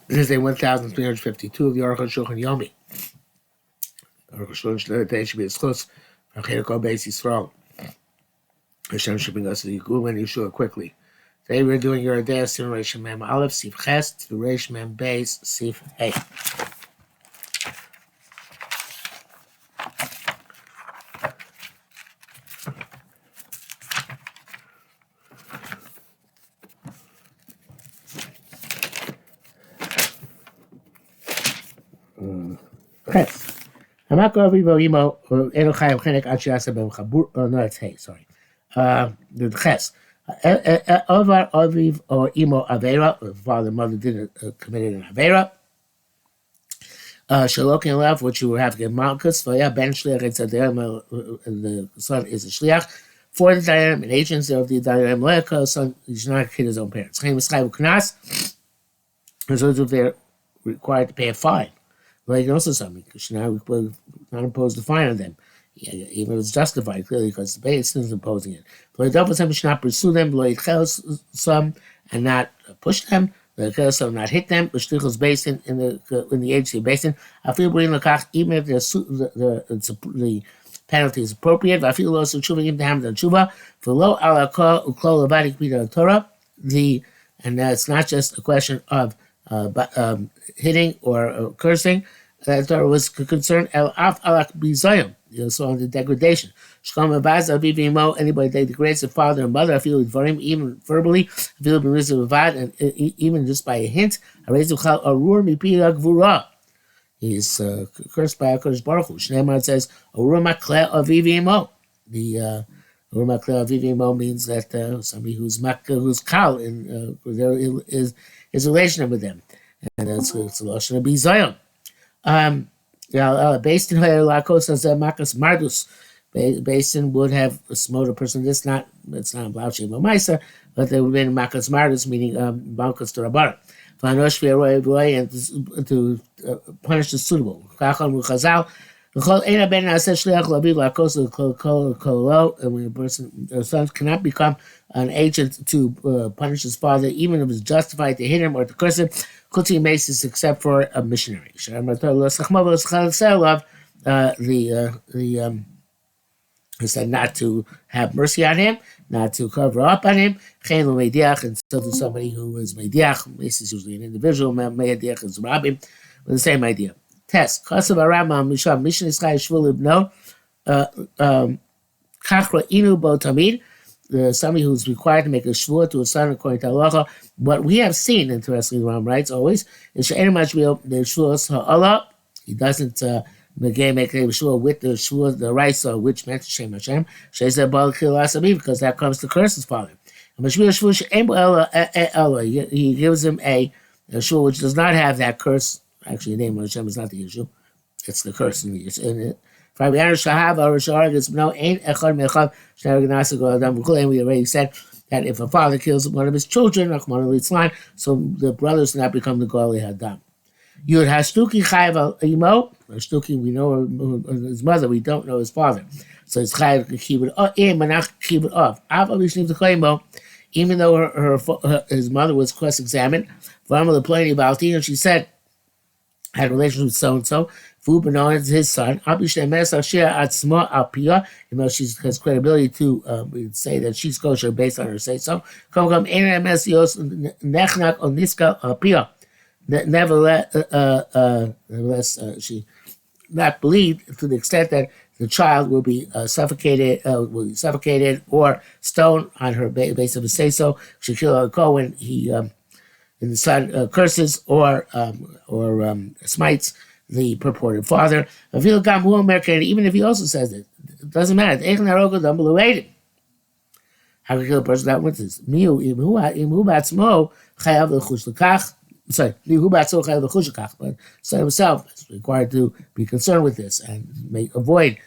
This is day 1352 of the Arukh HaShulchan Yomi. Arukh HaShulchan today should be as close for Chedek Beis Yisrael. Hashem should bring us to the Yigul and Yeshua quickly. Today we're doing your day of Sin Reish Mem Aleph, Sif Ches, to Reish Mem Beis, Sif Hey. Ches. Hamako Avivo Imo, Eno Chayim Chenek Achiyasa Ben Chabur, no, it's Hey, sorry. The Ches. Over Aviv or Imo Avera, father and mother didn't committed an Avera. Shalokin left, which you would have to get Malchus. For yeah, Ben Shliach, it's a the son is a Shliach. For the Dayanim and agents of the Dayanim Lecha, son, he should not kill his own parents. Chaim Eschai Knas, as those if they're required to pay a fine. Like also something, because now we're not imposed a fine on them. Yeah, even if it's justified, clearly, because the Basin is imposing it. But the should not pursue them, some and not push them, some not hit them, which is basin in the agency basin. I feel even if the penalty is appropriate, I feel also chuving into ham than chuva for low alaka ukol levadik b'da Torah. And it's not just a question of hitting or cursing. That Torah was concerned el af alak bizayim. So on the degradation. Anybody that degrades the father and mother, I feel with him, even verbally, I feel and even just by a hint. He's cursed by HaKadosh Baruch Hu. Shneimar says, Arur Makleh Aviv Imo. The Arur Makleh Aviv Imo means that somebody who's kal in there is relationship with them. And that's a Lashon of Bizayon. Based in Lakos as Makas Mardus, Basin would have smote a person. It's not Blauchi Maisa, but there would have been Makas Mardus, meaning Malkas to Rabbar. And to punish the suitable. And when a person, son cannot become an agent to punish his father, even if it's justified to hit him or to curse him, except for a missionary. He said not to have mercy on him, not to cover up on him, and still to somebody who is mediach. This is usually an individual. Mediach is rabbim, with the same idea. Test. Kasav Aramam Misham Mishnah Ischai Shvul Ibno Chachra Inu Bo Tamid. Somebody who's required to make a shvur to a son according to halacha. What we have seen, interestingly, Ram writes always, is she'en mashvil the shvuos ha'ala. He doesn't make a shvur with the shvur, the rice, which meant Shem Hashem. She'ezeh bal kil asabi, because that comes to curse his father. And mashvil shvur she'en bo ela. He gives him a shvur which does not have that curse. Actually, the name of Hashem is not the issue; it's the curse in it. And we already said that if a father kills one of his children, so the brothers do not become the Golei Hadam. Yud Hashtuki Chayv Imo. Hashtuki, we know his mother, we don't know his father. So it's Chayv to keep it off. Even though his mother was cross-examined, and she said, had relations with so-and-so, is his son. Even though she has credibility to say that she's kosher based on her say-so. Nevertheless, she not believed to the extent that the child will be suffocated or stoned on her base of a say-so. She killed a when he and the son curses or smites the purported father. Even if he also says it doesn't matter. How can you kill a person that wants this? But son himself is required to be concerned with this and avoid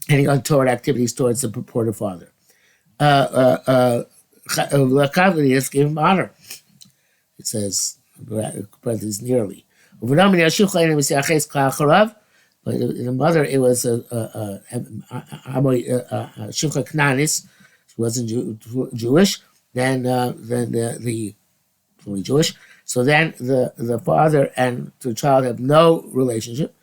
any untoward activities towards the purported father. Let's give him honor. It says, parentheses, nearly. But in the mother, it was Shivcha Knanis, who wasn't Jewish. Then the fully Jewish. So then the father and the child have no relationship.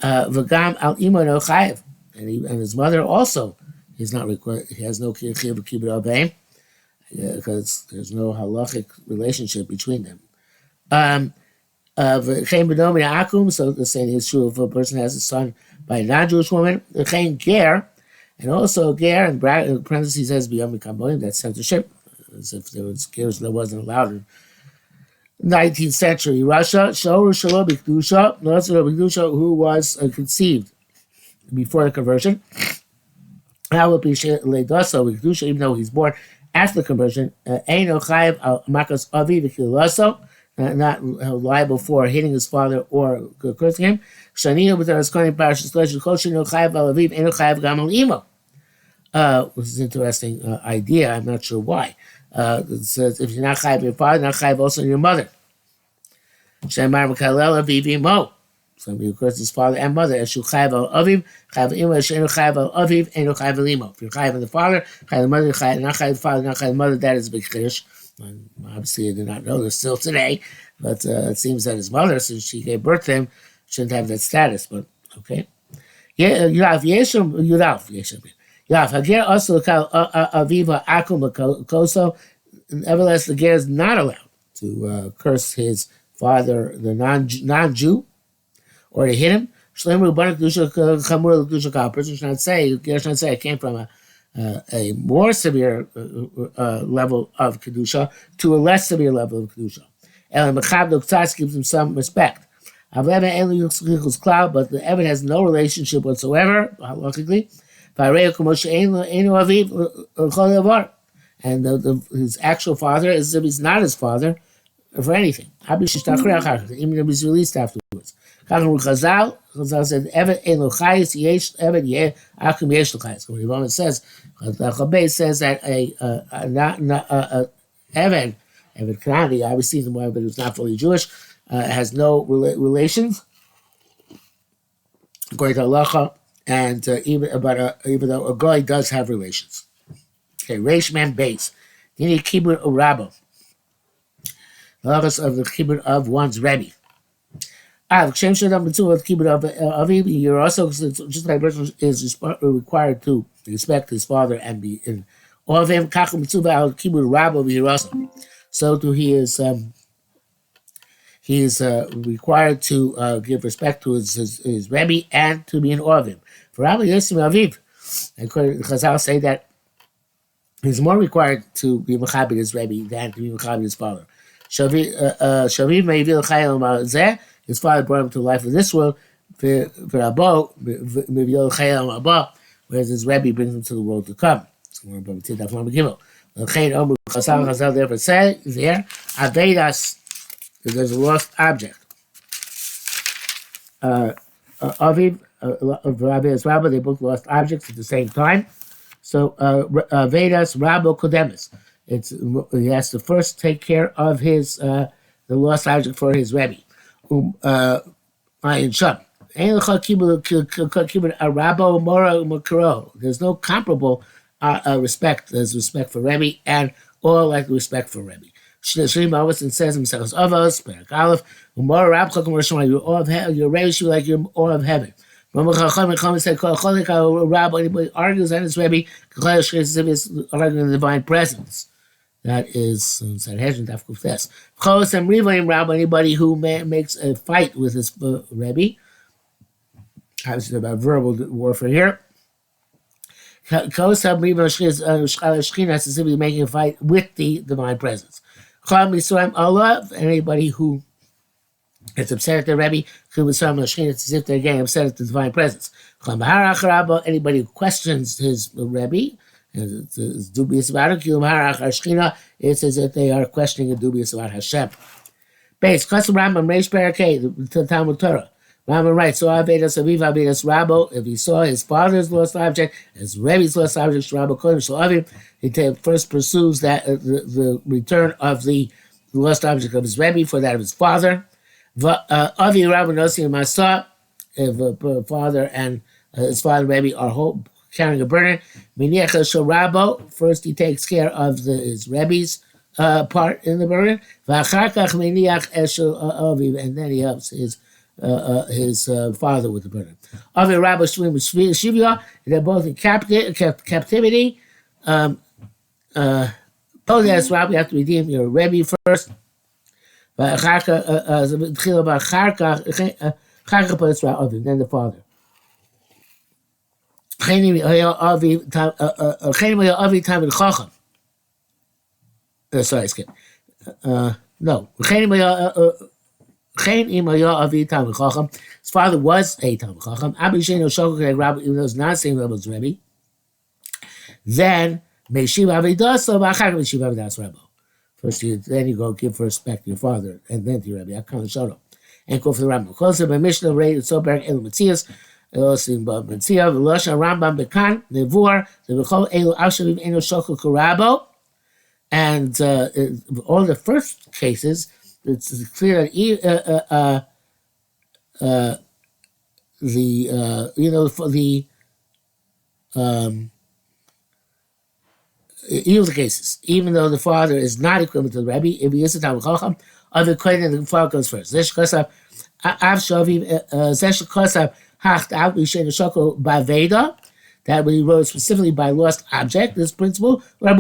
V'gam al imo no chayev, and his mother also is not required. He has no chiyuv kibbut abeim because there's no halachic relationship between them. So the same is true if a person has a son by a non-Jewish woman. Ger, and also ger, in parentheses says b'yom kambonim, that's censorship, as if there was gers that wasn't allowed in 19th century Russia. Who was conceived before the conversion. Even though he's born after the conversion, not liable for hitting his father or cursing him. Which is an interesting idea. I'm not sure why. It says if you're not chayiv your father, not chayiv also your mother. Somebody who curses his father and mother. If you're chayiv on the father, chayiv the mother, not chayiv the father, not chayiv the mother, that is a big chiddush. Obviously, I did not know this still today, but it seems that his mother, since she gave birth to him, shouldn't have that status. But okay, nevertheless, the ger is not allowed to curse his father, the non-Jew, or to hit him. A person should not say, I came from a more severe level of kedusha to a less severe level of kedusha. Gives him some respect. But the Evan has no relationship whatsoever, halachically. And his actual father is as if he's not his father for anything. Even if he's released afterwards. Chazal said, "Evan eno chayis yesh Evan yeh akum yesh l'chayis." When Yevon says, Chabez says that Evan Kanani, obviously the one, but who's not fully Jewish, has no relations according to halacha, and even though a goy does have relations. Okay, Reish Mem Beis. You need kibbut urabo. The halachas of the kibbut of one's rebbe. You're also, just like a person is required to respect his father and be in awe of him. So too he is required to give respect to his rebbe and to be in awe of him. For Rabbi Yosef Aviv, Chazal say that he's more required to be mechabed his rebbe than to be mechabed his father. Shaviv me'ivil chayil ma'zeh. His father brought him to life in this world, whereas his Rebbe brings him to the world to come. Chazal therefore says there, Avedas, there's a lost object. Aviv, Rabbi and Rabbi, they both lost objects at the same time. So Vedas, Rabbo, Kodemis. He has to first take care of his the lost object for his Rebbe. There's no comparable respect. There's respect for Rebbe and all like respect for Rebbe. Shri Mawis says himself, Avos, Perak Aleph, Umar Rab Chakam, you're all of heaven, your Rebbe should be like you're all of heaven. Anybody argues on his Rebbe, arguing in the divine presence. That is Sanhedrin Daf Kuf Tes. Anybody who makes a fight with his Rebbe, obviously about verbal warfare here. Specifically making a fight with the divine presence. Anybody who gets upset at the Rebbe, it's as if they're getting upset at the divine presence. Anybody who questions his Rebbe, is dubious about it. It's as if they are questioning and dubious about Hashem. Base, Chasam Rambam, Reish Perakei, the Talmud Torah. Rambam writes, so Avedas Aviv, Avedas Rabbo, if he saw his father's lost object, his Rebbe's lost object, Rabbo Kodim, so Aviv, he first pursues that the return of the lost object of his Rebbe for that of his father. Avi Rabbo Nosi Masa, if a father and his father Rebbe are carrying a burden, Rabbo, first he takes care of his Rebbe's part in the burden. And then he helps his father with the burden. Avi Rabbi Shivya, they're both in captivity. Possess Rabbi, you have to redeem your Rebbe first. Then the father. Sorry, skip. No. His father was a Talmid Chacham. Abi Sheino Shokok Rabbi, even though it's not the same level as Rebbe. Then Meishiv Avidas, Achar Meishiv Avidas Rebbe. First, then you go give respect to your father, and then to your Rebbe. Akon Shono. And go for the Rambam. Closer by Mishnah, Ray, so back El Matzias, Elosim Matzia, Velosha, Rambam Bekan, Nevor, the Bechol Elu Avshavim Eno Shokok Rabo. And all the first cases, it's clear that either cases, even though the father is not equivalent to the Rebbe, if he is a Talmid Chacham, other question the father comes first. Zesh Kosav Hacht Av B'Shein Shoko Baveda. That when he wrote specifically by lost object, this principle, even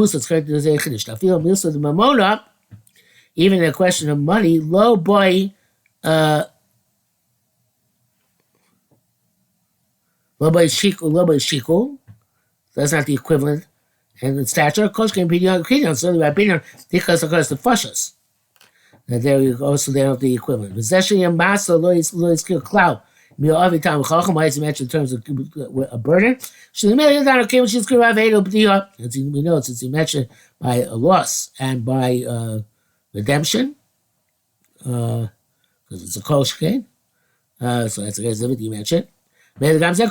in a question of money, low boy, shikul, that's not the equivalent, and the stature, certainly by opinion, because of course the fushas. Now there you go, so they don't have the equivalent. Possession and master, lois cloud. Why is it mentioned in terms of a burden? As we know, since he mentioned by a loss and by redemption, because it's a kol shkein, so that's a exhibit you mentioned. There's also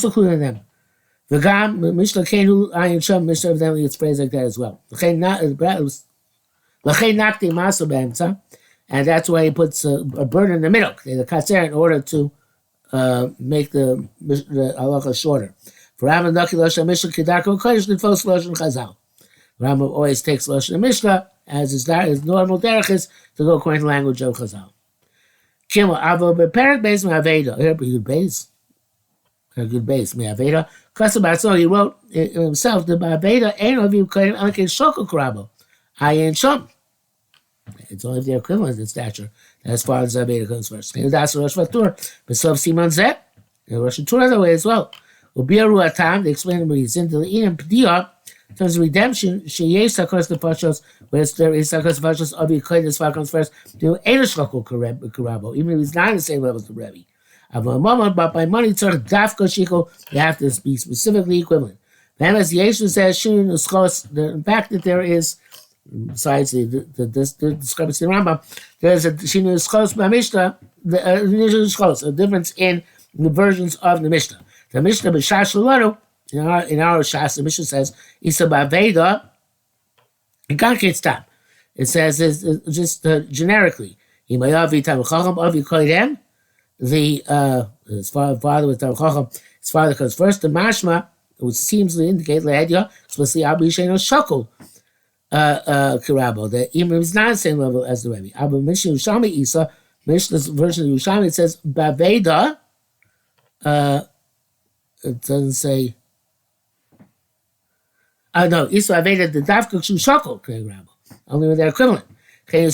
included in them. Mishnah of them gets phrased like that as well. And that's why he puts a burden in the middle, the kasser, in order to make the halacha shorter. For Rambam Naki Lashon Mishnah Kedarko Kodesh Nitfos Lashon Chazal. Rambam always takes Lashon Mishnah as his normal derech is to go according to the language of Chazal. Kimel Avo Beperik Beis Me'aveda. Here, good base. A good base Me'aveda. Kasabatso, he wrote himself the Me'aveda Ein Aviv Kodesh Anke Shoko Krabo. Ayin Shom. It's only if they're equivalent in stature. As far as Zabeda comes first. And that's Rosh Vatur. Besof Simon Zeh. And Rosh Vatur that way as well. Ubiaru Atam, they explain when he's into the Ian Pdia, in terms of redemption, Sheyesh Sakos the Pashos, where there is Sakos the Pashos, Avi Koid, as far comes first, to Eilish Lokal Karabo, even if he's not in the same level as the Rebbe. But by money, Dafko Shiko, they have to be specifically equivalent. Then as Yeshu says, the fact that there is, besides the discrepancy in Rambam, there's a Shinu Schos by Mishnah, a difference in the versions of the Mishnah. The Mishnah b'Shas Shalanu, in our Shas, the Mishnah says, Isa ba'Veda, it can't stop. It says just generically, Imayavi Talmid Chacham, Avi Koidem, his father was Talmid Chacham, his father comes first, the Mashma, which seems to indicate Le'edya, especially Abu Sheino Shokol, Kirabo, that even is not the same level as the Rebbe. Abu Mishnah Yushami Isa, Mishnah's version of Yushami, it says Ba'Veda, it doesn't say. No, Isa Aveda the Dafka Shukol Kirabo. Only when they're equivalent. And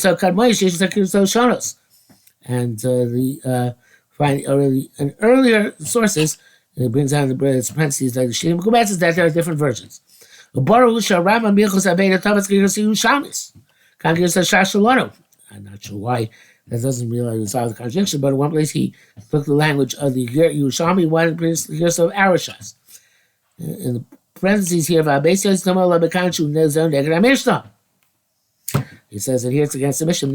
in earlier sources, it brings down the parentheses like the Shirim Kubatz, that there are different versions. I'm not sure why that doesn't really resolve the contradiction, but in one place he took the language of the Yerushalmi, one place the Gersa of Arashas. In the parentheses here, he says that here it's against the Mishnah. He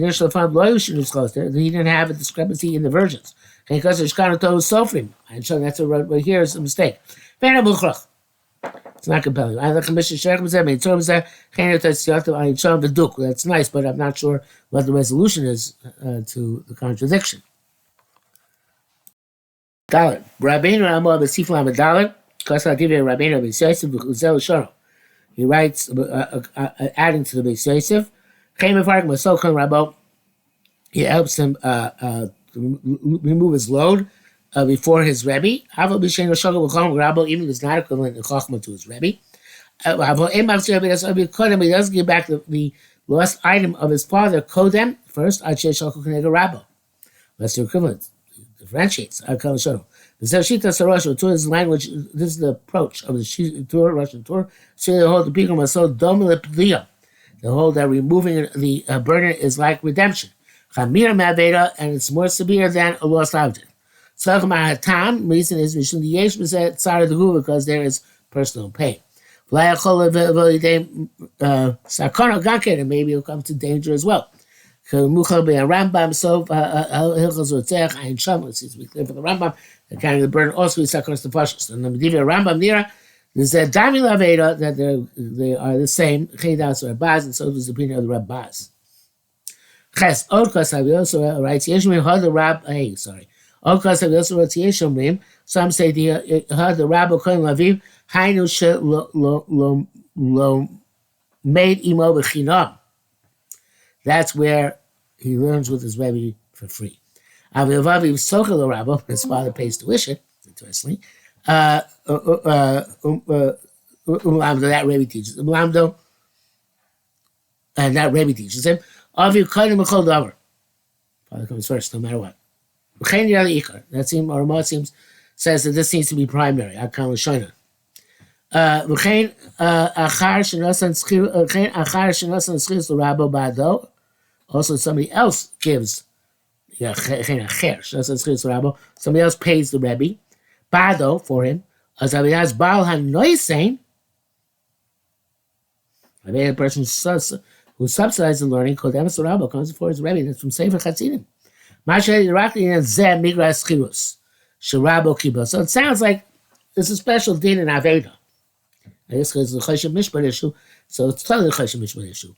didn't have a discrepancy in the versions. Because there's kind of told Sofrim. I'm sure that's what here is a mistake. It's not compelling. That's nice, but I'm not sure what the resolution is to the contradiction. Dollar. Rabbeinu Amor B'Siflam $1. Because I'll give you a Rabbeinu B'Siflam Shoro. He writes, adding to the Beis Yosef, he helps him remove his load before his Rebbe. Even if it's not equivalent to Chochmah to his Rebbe. He doesn't give back the lost item of his father, Kodem, first, unless they're equivalent. Differentiates. The Shita Sarosha, to his language, this is the approach of the Torah, Russian Torah. So they hold the Pikam so Domileplia. They hold that removing the burden is like redemption. Chamir Maveda, and it's more severe than a lost object. So Tam, reason is Mishum the Yesh Tzara the Hu, because there is personal pain. Sakana Ganket, and maybe it'll come to danger as well. Rambam, so Hilchos Rotzech, Ayin Sham, it seems to be clear for the Rambam, the carrying the burden also is Sakos the Pashas. And the Medivya Rambam Nira, there's a Dami Laveda that they are the same, Chedas or Rabbaz, and so does the opinion of the Rabbaz. Ches, Odkas Avioso writes, Yeshmim had the Rab, sorry. Odkas Avioso writes Yeshmim, some say the had the Rabbi Kohen Laviv, Hainu She lo made Imo B'chinam. That's where he learns with his Rebbe for free. Avivavi Sochel Rabbo, his father pays tuition, interestingly. That Rebbe teaches. Umlamdo, and that Rebbe teaches him. Aviv Kaidim B'chol Davar. Father comes first, no matter what. That seems, or Ramah seems, says that this needs to be primary. Akan L'shoina. Also, somebody else gives. Somebody else pays the Rebbe Bado for him. As I mean, Baal HaNoisein, I mean, a person who subsidizes the learning, called Emes Rabbo, comes before his Rebbe. That's from Sefer Chassidim. So it sounds like there's a special din in Aveda. I guess because it's a Choshev Mishpat issue, so it's totally a Choshev Mishpat issue.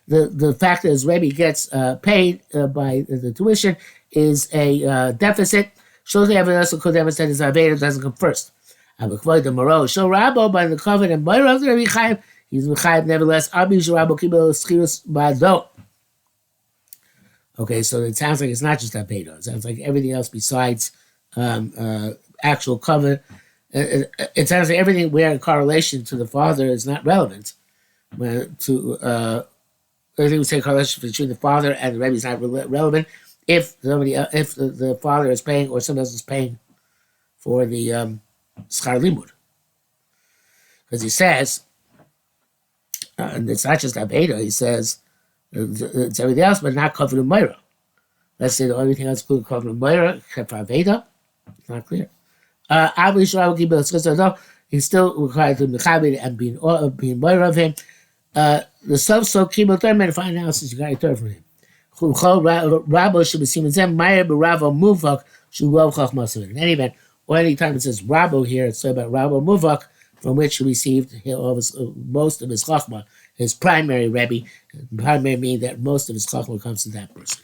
The fact that his Rebbe gets paid by the tuition is a deficit. Shows the evidence of Kodem said his Aveda doesn't come first. The Moro show Rabbo by the covenant and Boyer of the Rebbe Chaim. He's Mechayev nevertheless. Abi Rabbo Kibel Schirus Bado. Okay, so it sounds like it's not just Aveda. It sounds like everything else besides actual covenant. It sounds like everything where in correlation to the father is not relevant. Everything we say correlation between the father and the Rebbe is not relevant if the father is paying or someone else is paying for the schar limud. Because he says, and it's not just Aveda, he says it's everything else, but not covered in Moira. Let's say the only thing else included covered in Moira, except for Aveda. It's not clear. He's still required to be Mechabed and being Moira of him. The so Kibel Thurman, fine analysis, you got a third from him. Rabbo should be seen as them, Meyer Baravo Muvak, should go Chachmas. In any event, or any time it says Rabbo here, it's about Rabbo Muvak, from which he received most of his Chachma, his primary Rebbe. Primary meaning that most of his Chachma comes to that person.